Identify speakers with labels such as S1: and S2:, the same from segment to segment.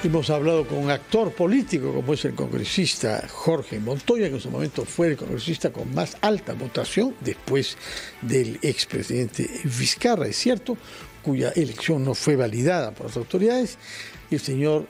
S1: Hemos hablado con un actor político como es el congresista Jorge Montoya, que en su momento fue el congresista con más alta votación después del expresidente Vizcarra, es cierto, cuya elección no fue validada por las autoridades. El señor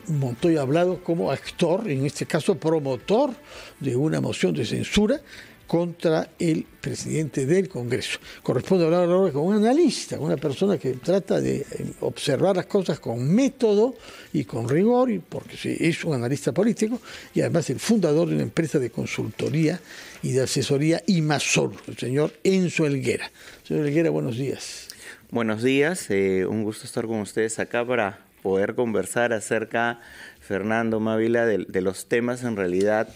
S1: Montoya ha hablado como actor, en este caso promotor de una moción de censura contra el presidente del Congreso. Corresponde hablar ahora con un analista, una persona que trata de observar las cosas con método y con rigor, porque es un analista político y además el fundador de una empresa de consultoría y de asesoría Imasol, el señor Enzo Helguera. Señor Helguera, buenos días.
S2: Buenos días, un gusto estar con ustedes acá para poder conversar acerca, Fernando Mávila, de los temas en realidad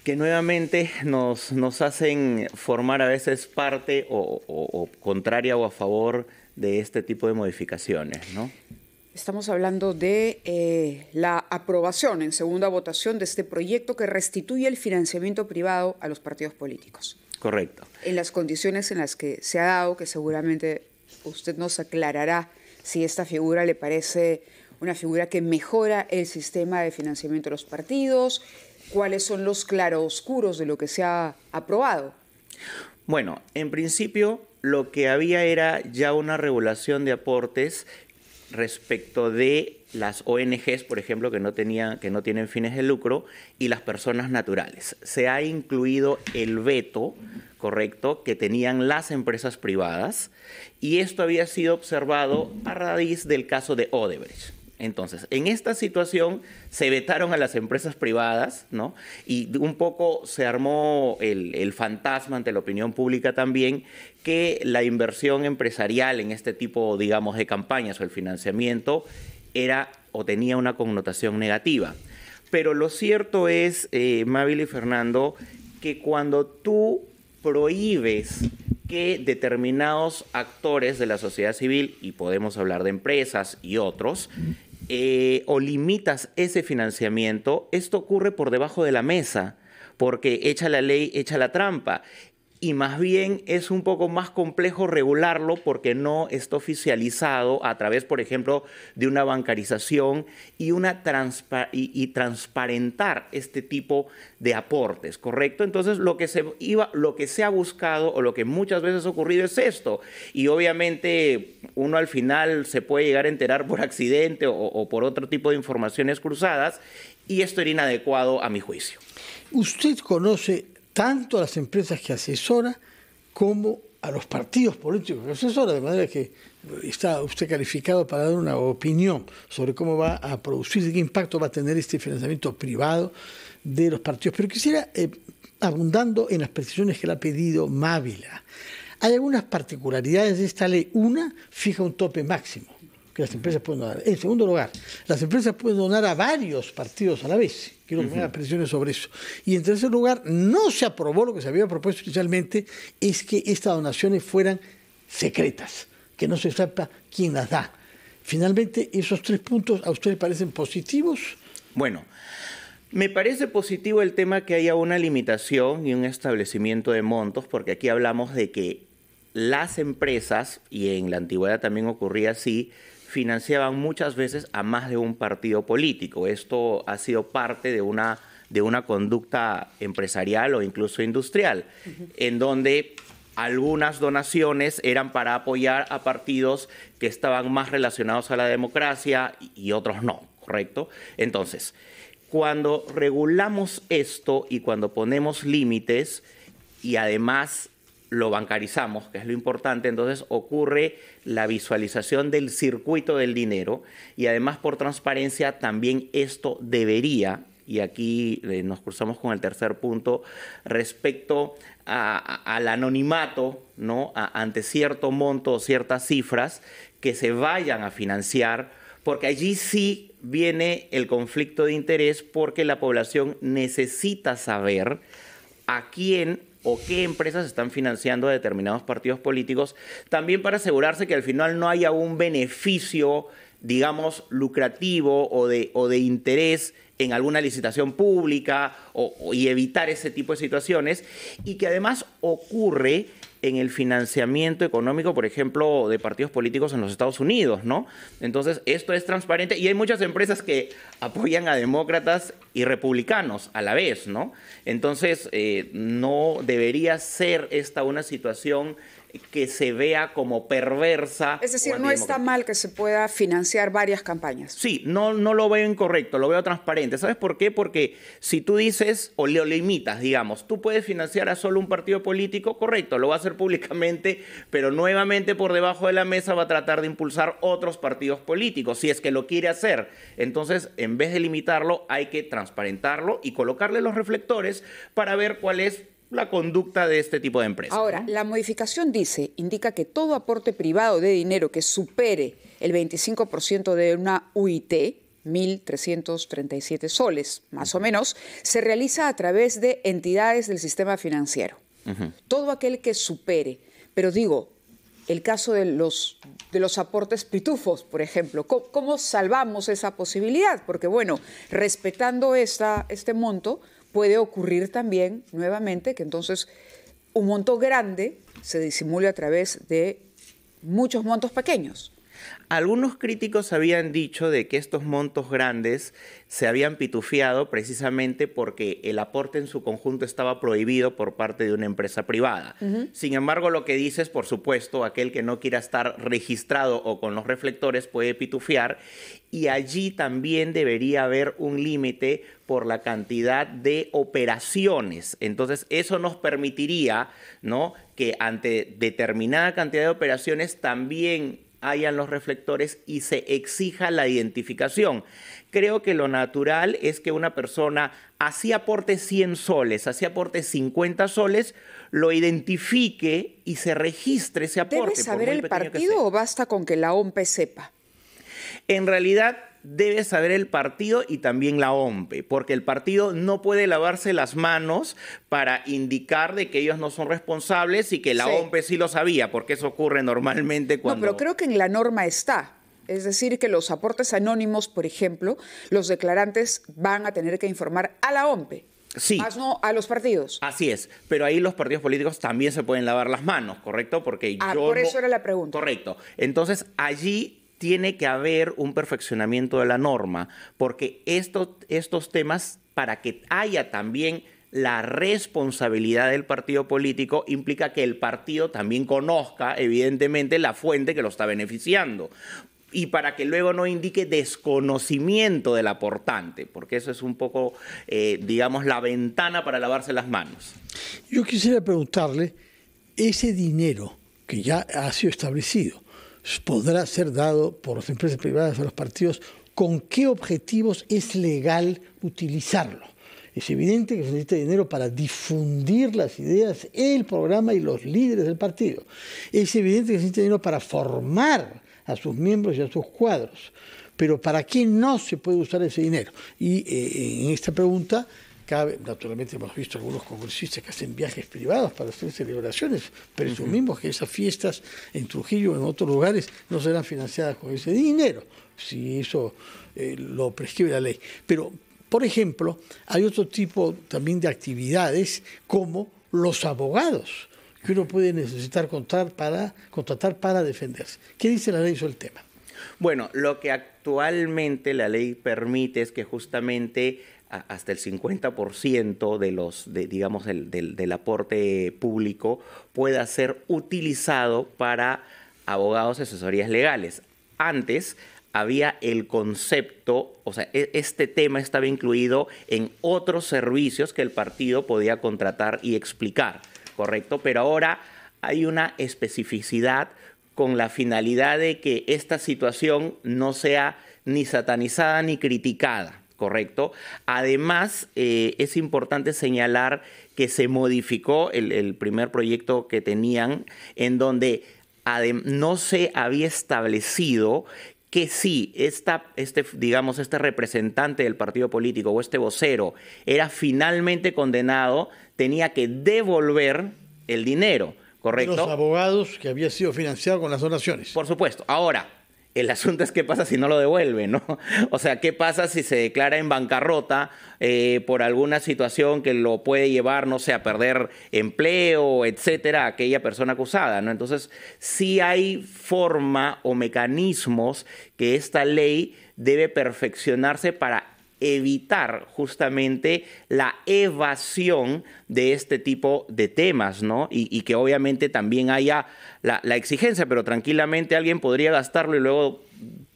S2: que nuevamente nos hacen formar a veces parte o contraria o a favor de este tipo de modificaciones, ¿no?
S3: Estamos hablando de la aprobación en segunda votación de este proyecto que restituye el financiamiento privado a los partidos políticos.
S2: Correcto.
S3: En las condiciones en las que se ha dado, que seguramente usted nos aclarará si esta figura le parece una figura que mejora el sistema de financiamiento de los partidos, cuáles son los claroscuros de lo que se ha aprobado.
S2: Bueno, en principio lo que había era ya una regulación de aportes respecto de las ONGs, por ejemplo, que no tienen fines de lucro, y las personas naturales. Se ha incluido el veto, correcto, que tenían las empresas privadas, y esto había sido observado a raíz del caso de Odebrecht. Entonces, en esta situación se vetaron a las empresas privadas, ¿no? Y un poco se armó el fantasma ante la opinión pública también que la inversión empresarial en este tipo, digamos, de campañas o el financiamiento era o tenía una connotación negativa. Pero lo cierto es, Mávila y Fernando, que cuando tú prohíbes que determinados actores de la sociedad civil, y podemos hablar de empresas y otros, o limitas ese financiamiento, esto ocurre por debajo de la mesa, porque echa la ley, echa la trampa. Y más bien es un poco más complejo regularlo porque no está oficializado a través, por ejemplo, de una bancarización y transparentar este tipo de aportes, ¿correcto? Entonces, lo que se ha buscado o lo que muchas veces ha ocurrido es esto. Y obviamente uno al final se puede llegar a enterar por accidente o por otro tipo de informaciones cruzadas, y esto era inadecuado a mi juicio.
S1: ¿Usted conoce tanto a las empresas que asesora como a los partidos políticos que asesora, de manera que está usted calificado para dar una opinión sobre cómo va a producir, qué impacto va a tener este financiamiento privado de los partidos? Pero quisiera, abundando en las precisiones que le ha pedido Mávila, hay algunas particularidades de esta ley. Una, fija un tope máximo que las empresas pueden donar. En segundo lugar, las empresas pueden donar a varios partidos a la vez. Quiero que me haga presiones sobre eso. Y en tercer lugar, no se aprobó lo que se había propuesto inicialmente, es que estas donaciones fueran secretas, que no se sepa quién las da. Finalmente, ¿esos tres puntos a usted le parecen positivos?
S2: Bueno, me parece positivo el tema que haya una limitación y un establecimiento de montos, porque aquí hablamos de que las empresas, y en la antigüedad también ocurría así, financiaban muchas veces a más de un partido político. Esto ha sido parte de una conducta empresarial o incluso industrial, en donde algunas donaciones eran para apoyar a partidos que estaban más relacionados a la democracia y otros no, ¿correcto? Entonces, cuando regulamos esto y cuando ponemos límites y además lo bancarizamos, que es lo importante, entonces ocurre la visualización del circuito del dinero y además por transparencia también esto debería, y aquí nos cruzamos con el tercer punto, respecto al anonimato, ¿no? Ante cierto monto o ciertas cifras que se vayan a financiar, porque allí sí viene el conflicto de interés, porque la población necesita saber a quién o qué empresas están financiando a determinados partidos políticos, también para asegurarse que al final no haya un beneficio, digamos, lucrativo o de interés en alguna licitación pública y evitar ese tipo de situaciones, y que además ocurre en el financiamiento económico, por ejemplo, de partidos políticos en los Estados Unidos, ¿no? Entonces, esto es transparente y hay muchas empresas que apoyan a demócratas y republicanos a la vez, ¿no? Entonces, no debería ser esta una situación que se vea como perversa.
S3: Es decir, no está mal que se pueda financiar varias campañas.
S2: Sí, no lo veo incorrecto, lo veo transparente. ¿Sabes por qué? Porque si tú dices o lo limitas, digamos, tú puedes financiar a solo un partido político, correcto, lo va a hacer públicamente, pero nuevamente por debajo de la mesa va a tratar de impulsar otros partidos políticos, si es que lo quiere hacer. Entonces, en vez de limitarlo, hay que transparentarlo y colocarle los reflectores para ver cuál es la conducta de este tipo de empresas.
S3: Ahora,
S2: ¿no?
S3: la modificación indica que todo aporte privado de dinero que supere el 25% de una UIT, 1.337 soles, más o menos, se realiza a través de entidades del sistema financiero. Todo aquel que supere, pero digo, el caso de los aportes pitufos, por ejemplo, ¿cómo salvamos esa posibilidad? Porque, bueno, respetando este monto, puede ocurrir también, nuevamente, que entonces un monto grande se disimule a través de muchos montos pequeños.
S2: Algunos críticos habían dicho de que estos montos grandes se habían pitufiado precisamente porque el aporte en su conjunto estaba prohibido por parte de una empresa privada. Sin embargo, lo que dices, por supuesto, aquel que no quiera estar registrado o con los reflectores puede pitufiar, y allí también debería haber un límite por la cantidad de operaciones. Entonces, eso nos permitiría, ¿no?, que ante determinada cantidad de operaciones también hayan los reflectores y se exija la identificación. Creo que lo natural es que una persona así aporte 100 soles, así aporte 50 soles, lo identifique y se registre ese aporte.
S3: ¿Debe saber el partido o basta con que la OMPE sepa?
S2: En realidad debe saber el partido y también la OMPE, porque el partido no puede lavarse las manos para indicar de que ellos no son responsables y que la OMPE sí lo sabía, porque eso ocurre normalmente cuando...
S3: No, pero creo que en la norma está. Es decir, que los aportes anónimos, por ejemplo, los declarantes van a tener que informar a la OMPE.
S2: Sí.
S3: Más no a los partidos.
S2: Así es, pero ahí los partidos políticos también se pueden lavar las manos, ¿correcto? Porque
S3: por eso era la pregunta.
S2: Correcto. Entonces, allí tiene que haber un perfeccionamiento de la norma, porque estos temas, para que haya también la responsabilidad del partido político, implica que el partido también conozca, evidentemente, la fuente que lo está beneficiando. Y para que luego no indique desconocimiento del aportante, porque eso es un poco, digamos, la ventana para lavarse las manos.
S1: Yo quisiera preguntarle, ese dinero que ya ha sido establecido, ¿podrá ser dado por las empresas privadas a los partidos? ¿Con qué objetivos es legal utilizarlo? Es evidente que se necesita dinero para difundir las ideas, el programa y los líderes del partido. Es evidente que se necesita dinero para formar a sus miembros y a sus cuadros. Pero ¿para qué no se puede usar ese dinero? Y en esta pregunta cabe, naturalmente hemos visto algunos congresistas que hacen viajes privados para hacer celebraciones, presumimos que esas fiestas en Trujillo o en otros lugares no serán financiadas con ese dinero, si eso lo prescribe la ley. Pero, por ejemplo, hay otro tipo también de actividades como los abogados que uno puede necesitar contratar para defenderse. ¿Qué dice la ley sobre el tema?
S2: Bueno, lo que actualmente la ley permite es que justamente hasta el 50% del aporte público pueda ser utilizado para abogados y asesorías legales. Antes había el concepto, o sea, este tema estaba incluido en otros servicios que el partido podía contratar y explicar, ¿correcto? Pero ahora hay una especificidad con la finalidad de que esta situación no sea ni satanizada ni criticada, ¿correcto? Además, es importante señalar que se modificó el primer proyecto que tenían, en donde no se había establecido que si este representante del partido político o este vocero era finalmente condenado, tenía que devolver el dinero, ¿correcto?
S1: Los abogados que había sido financiado con las donaciones.
S2: Por supuesto. Ahora, El asunto es qué pasa si no lo devuelve, ¿no? O sea, qué pasa si se declara en bancarrota por alguna situación que lo puede llevar, no sé, a perder empleo, etcétera, a aquella persona acusada, ¿no? Entonces, sí hay forma o mecanismos que esta ley debe perfeccionarse para evitar justamente la evasión de este tipo de temas, ¿no? Y que obviamente también haya la exigencia, pero tranquilamente alguien podría gastarlo y luego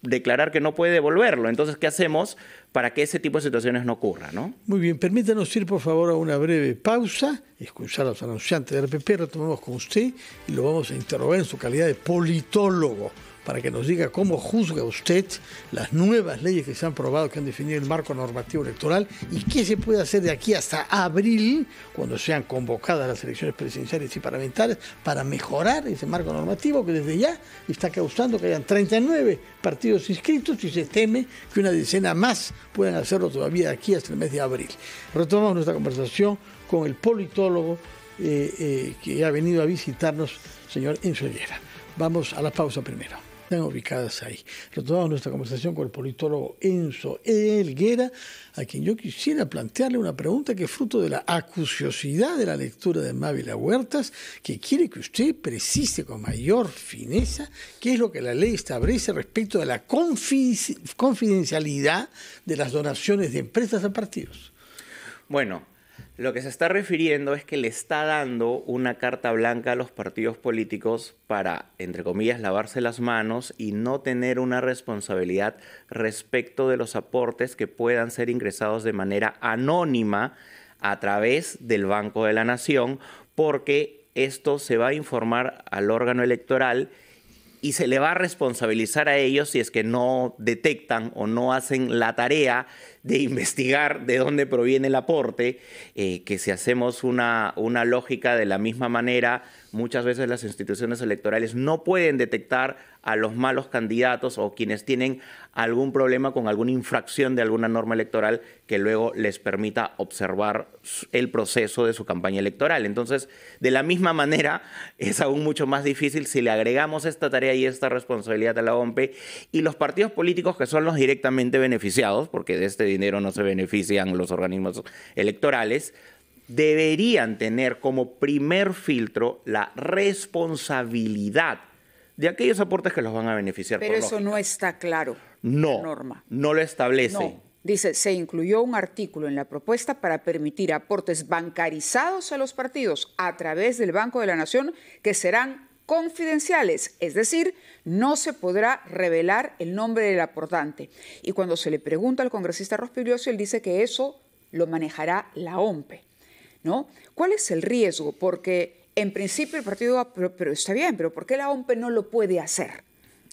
S2: declarar que no puede devolverlo. Entonces, ¿qué hacemos para que ese tipo de situaciones no ocurra, ¿no?
S1: Muy bien, permítanos ir por favor a una breve pausa, escuchar a los anunciantes del RPP, retomamos con usted y lo vamos a interrogar en su calidad de politólogo, para que nos diga cómo juzga usted las nuevas leyes que se han aprobado, que han definido el marco normativo electoral y qué se puede hacer de aquí hasta abril, cuando sean convocadas las elecciones presidenciales y parlamentarias, para mejorar ese marco normativo que desde ya está causando que hayan 39 partidos inscritos y se teme que una decena más puedan hacerlo todavía de aquí hasta el mes de abril. Retomamos nuestra conversación con el politólogo que ha venido a visitarnos, señor Enzo Helguera. Vamos a la pausa primero. Están ubicadas ahí. Retomamos nuestra conversación con el politólogo Enzo Helguera, a quien yo quisiera plantearle una pregunta que es fruto de la acuciosidad de la lectura de Mávila Huertas, que quiere que usted precise con mayor fineza qué es lo que la ley establece respecto de la confidencialidad de las donaciones de empresas a partidos.
S2: Bueno, lo que se está refiriendo es que le está dando una carta blanca a los partidos políticos para, entre comillas, lavarse las manos y no tener una responsabilidad respecto de los aportes que puedan ser ingresados de manera anónima a través del Banco de la Nación, porque esto se va a informar al órgano electoral y se le va a responsabilizar a ellos si es que no detectan o no hacen la tarea de investigar de dónde proviene el aporte, que si hacemos una lógica de la misma manera, muchas veces las instituciones electorales no pueden detectar a los malos candidatos o quienes tienen algún problema con alguna infracción de alguna norma electoral que luego les permita observar el proceso de su campaña electoral. Entonces, de la misma manera, es aún mucho más difícil si le agregamos esta tarea y esta responsabilidad a la OMPE, y los partidos políticos que son los directamente beneficiados, porque de este dinero no se benefician los organismos electorales, deberían tener como primer filtro la responsabilidad de aquellos aportes que los van a beneficiar.
S3: Pero eso no está claro en la norma.
S2: No lo establece.
S3: No. Dice, se incluyó un artículo en la propuesta para permitir aportes bancarizados a los partidos a través del Banco de la Nación que serán confidenciales, es decir, no se podrá revelar el nombre del aportante. Y cuando se le pregunta al congresista Rospigliosi, él dice que eso lo manejará la OMPE, ¿no? ¿Cuál es el riesgo? Porque en principio el partido, pero está bien, pero ¿por qué la OMPE no lo puede hacer?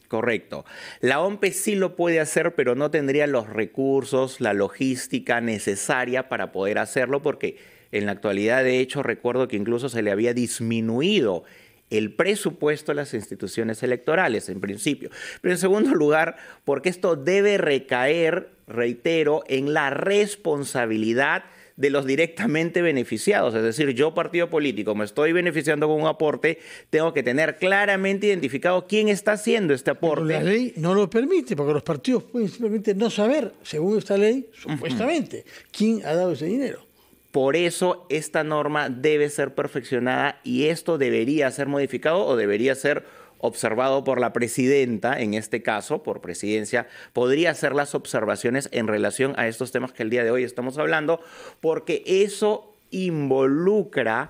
S2: Correcto. La OMPE sí lo puede hacer, pero no tendría los recursos, la logística necesaria para poder hacerlo, porque en la actualidad, de hecho, recuerdo que incluso se le había disminuido el presupuesto a las instituciones electorales, en principio. Pero en segundo lugar, porque esto debe recaer, reitero, en la responsabilidad de los directamente beneficiados. Es decir, yo, partido político, me estoy beneficiando con un aporte, tengo que tener claramente identificado quién está haciendo este aporte.
S1: Pero la ley no lo permite, porque los partidos pueden simplemente no saber, según esta ley, supuestamente, quién ha dado ese dinero.
S2: Por eso esta norma debe ser perfeccionada y esto debería ser modificado o debería ser observado por la presidenta, en este caso, por presidencia, podría hacer las observaciones en relación a estos temas que el día de hoy estamos hablando, porque eso involucra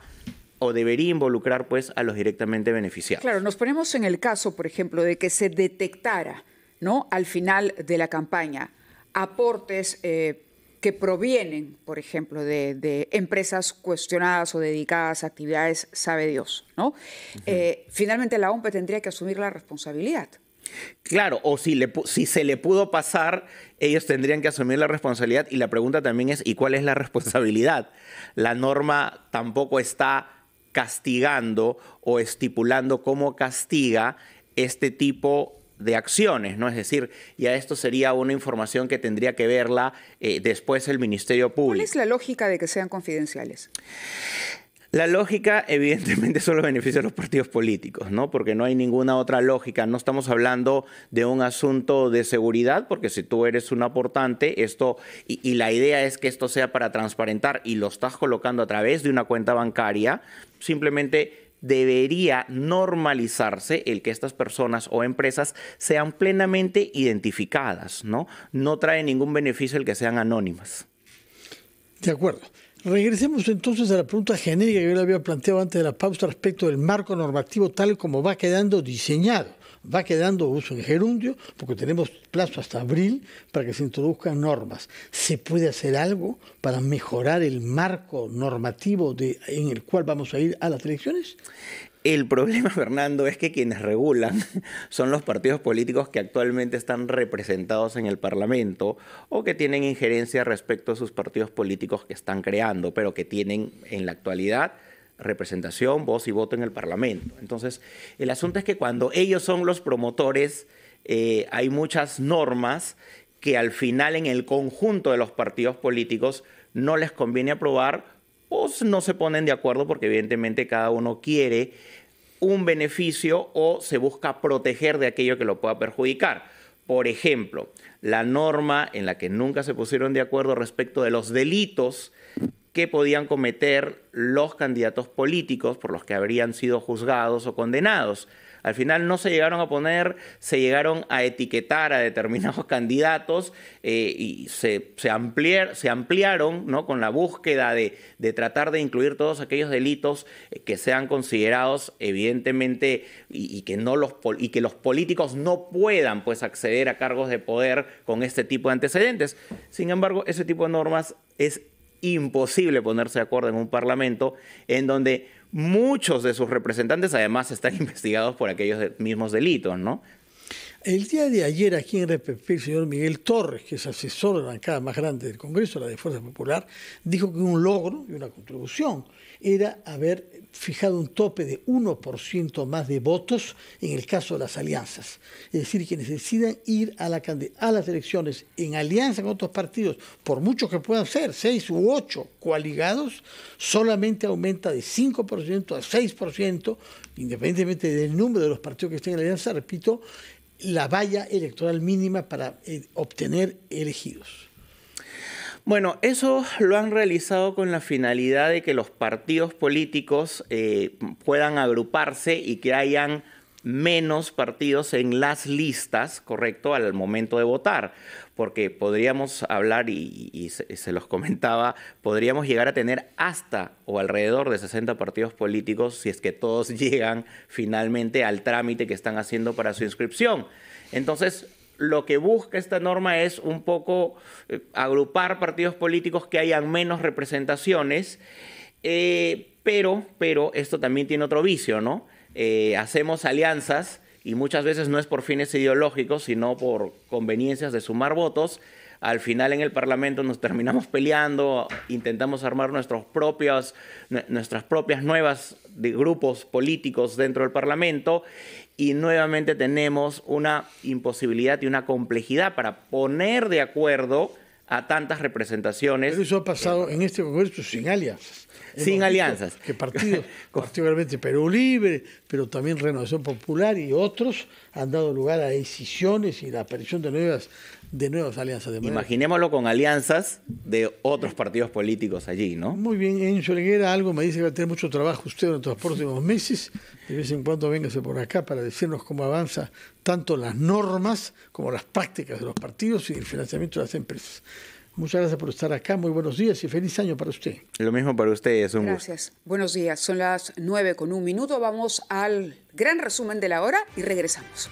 S2: o debería involucrar pues a los directamente beneficiados.
S3: Claro, nos ponemos en el caso, por ejemplo, de que se detectara, ¿no?, al final de la campaña aportes que provienen, por ejemplo, de empresas cuestionadas o dedicadas a actividades, sabe Dios, ¿no? Finalmente la OMPE tendría que asumir la responsabilidad.
S2: Claro, o si se le pudo pasar, ellos tendrían que asumir la responsabilidad. Y la pregunta también es, ¿y cuál es la responsabilidad? La norma tampoco está castigando o estipulando cómo castiga este tipo de acciones, ¿no? Es decir, ya esto sería una información que tendría que verla después el Ministerio Público.
S3: ¿Cuál es la lógica de que sean confidenciales?
S2: La lógica, evidentemente, solo beneficia a los partidos políticos, ¿no? Porque no hay ninguna otra lógica. No estamos hablando de un asunto de seguridad, porque si tú eres un aportante, y la idea es que esto sea para transparentar y lo estás colocando a través de una cuenta bancaria, simplemente debería normalizarse el que estas personas o empresas sean plenamente identificadas, ¿no? No trae ningún beneficio el que sean anónimas.
S1: De acuerdo. Regresemos entonces a la pregunta genérica que yo le había planteado antes de la pausa respecto del marco normativo tal como va quedando diseñado. Va quedando, uso en gerundio, porque tenemos plazo hasta abril para que se introduzcan normas. ¿Se puede hacer algo para mejorar el marco normativo en el cual vamos a ir a las elecciones?
S2: El problema, Fernando, es que quienes regulan son los partidos políticos que actualmente están representados en el Parlamento o que tienen injerencia respecto a sus partidos políticos que están creando, pero que tienen en la actualidad representación, voz y voto en el Parlamento. Entonces, el asunto es que cuando ellos son los promotores, hay muchas normas que al final en el conjunto de los partidos políticos no les conviene aprobar o no se ponen de acuerdo porque evidentemente cada uno quiere un beneficio o se busca proteger de aquello que lo pueda perjudicar. Por ejemplo, la norma en la que nunca se pusieron de acuerdo respecto de los delitos que podían cometer los candidatos políticos por los que habrían sido juzgados o condenados. Al final no se llegaron a poner, se llegaron a etiquetar a determinados candidatos y se ampliaron, ¿no? Con la búsqueda de tratar de incluir todos aquellos delitos que sean considerados evidentemente y que los políticos no puedan pues acceder a cargos de poder con este tipo de antecedentes. Sin embargo, ese tipo de normas es imposible ponerse de acuerdo en un parlamento en donde muchos de sus representantes además están investigados por aquellos mismos delitos, ¿no?
S1: El día de ayer aquí en RPP, el señor Miguel Torres, que es asesor de la bancada más grande del Congreso, la de Fuerza Popular, dijo que un logro y una contribución era haber fijado un tope de 1% más de votos en el caso de las alianzas. Es decir, quienes decidan ir a las elecciones en alianza con otros partidos, por muchos que puedan ser, 6 u 8 coaligados, solamente aumenta de 5% a 6%, independientemente del número de los partidos que estén en alianza, repito, la valla electoral mínima para obtener elegidos.
S2: Bueno, eso lo han realizado con la finalidad de que los partidos políticos puedan agruparse y que hayan menos partidos en las listas, ¿correcto?, al momento de votar. Porque podríamos hablar, y se los comentaba, podríamos llegar a tener hasta o alrededor de 60 partidos políticos si es que todos llegan finalmente al trámite que están haciendo para su inscripción. Entonces, lo que busca esta norma es un poco agrupar partidos políticos que hayan menos representaciones, pero esto también tiene otro vicio, ¿no? Hacemos alianzas y muchas veces no es por fines ideológicos, sino por conveniencias de sumar votos. Al final en el Parlamento nos terminamos peleando, intentamos armar nuestras propias nuevas grupos políticos dentro del Parlamento y nuevamente tenemos una imposibilidad y una complejidad para poner de acuerdo a tantas representaciones.
S1: Pero eso ha pasado en este Congreso sin alianzas.
S2: Sin alianzas.
S1: Que partidos, particularmente Perú Libre, pero también Renovación Popular y otros han dado lugar a decisiones y la aparición de nuevas alianzas.
S2: Imaginémoslo con alianzas de otros partidos políticos allí, ¿no?
S1: Muy bien, Enzo Helguera, algo me dice que va a tener mucho trabajo usted en los próximos meses. De vez en cuando véngase por acá para decirnos cómo avanza tanto las normas como las prácticas de los partidos y el financiamiento de las empresas. Muchas gracias por estar acá, muy buenos días y feliz año para usted.
S2: Lo mismo para ustedes, un gusto.
S3: Gracias, buenos días. Son las 9:01. Vamos al gran resumen de la hora y regresamos.